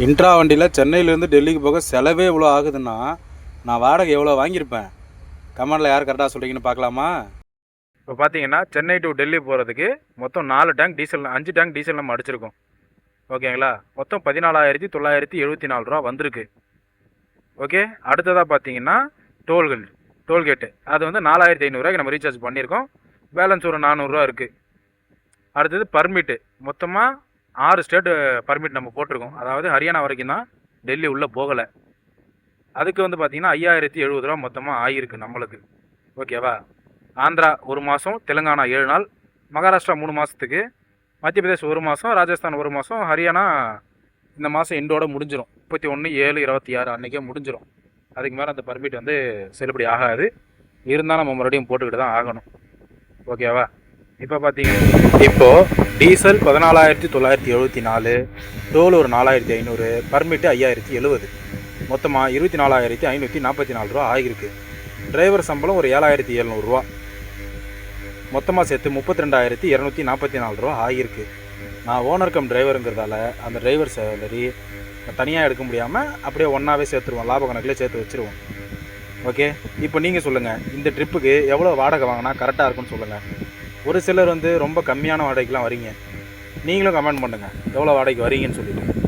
Intra வண்டியில் சென்னையிலேருந்து டெல்லிக்கு போக செலவே இவ்வளோ ஆகுதுன்னா நான் வாடகை எவ்வளோ வாங்கியிருப்பேன்? கமெண்டில் யார் கரெக்டாக சொல்கிறீங்கன்னு பார்க்கலாமா? இப்போ பார்த்தீங்கன்னா சென்னை டு டெல்லி போகிறதுக்கு மொத்தம் 4 டேங்க் டீசல் 5 டேங்க் டீசல் நம்ம அடிச்சிருக்கோம். ஓகேங்களா? மொத்தம் 14,974 ரூபா வந்திருக்கு. ஓகே, அடுத்ததாக பார்த்தீங்கன்னா டோல்கேட்டு அது வந்து 4,500 நம்ம ரீசார்ஜ் பண்ணியிருக்கோம். பேலன்ஸ் ஒரு 400 இருக்குது. அடுத்தது பர்மிட்டு மொத்தமாக 6 ஸ்டேட்டு பர்மிட் நம்ம போட்டிருக்கோம். அதாவது ஹரியானா வரைக்கும் தான், டெல்லி உள்ளே போகலை. அதுக்கு வந்து பார்த்திங்கன்னா 5,070 ரூபா மொத்தமாக ஆகிருக்கு நம்மளுக்கு. ஓகேவா? ஆந்திரா 1 மாதம், தெலுங்கானா 7 நாள், மகாராஷ்டிரா 3 மாதத்துக்கு, மத்திய பிரதேஷ் 1 மாதம், ராஜஸ்தான் 1 மாதம், ஹரியானா இந்த மாதம் எண்டோட முடிஞ்சிடும். 31/7/26 அன்றைக்கே முடிஞ்சிடும். அதுக்கு மேலே அந்த பர்மிட் வந்து செல்லுபடி ஆகாது. இருந்தால் நம்ம மறுபடியும் போட்டுக்கிட்டு தான் ஆகணும். ஓகேவா? இப்போ பார்த்தீங்கன்னா இப்போது டீசல் 14,974, டோல் ஒரு 4,500, பர்மிட்டு 5,070, மொத்தமாக 24,544 ரூபா ஆகிருக்கு. டிரைவர் சம்பளம் ஒரு 7,700 ரூபா, மொத்தமாக சேர்த்து 32,244 ரூபா ஆகிருக்கு. நான் ஓனர் கம் டிரைவருங்கிறதால அந்த டிரைவர் சேலரி தனியாக எடுக்க முடியாமல் அப்படியே ஒன்றாவே சேர்த்துருவோம், லாப கணக்கில் சேர்த்து வச்சுருவோம். ஓகே, இப்போ நீங்கள் சொல்லுங்கள், இந்த ட்ரிப்புக்கு எவ்வளோ வாடகை வாங்கினா கரெக்டாக இருக்குன்னு சொல்லுங்கள். ஒரு சிலர் வந்து ரொம்ப கம்மியான வாடகைக்கெலாம் வரீங்க. நீங்களும் கமெண்ட் பண்ணுங்கள் எவ்வளோ வாடகைக்கு வரீங்கன்னு சொல்லிவிட்டு.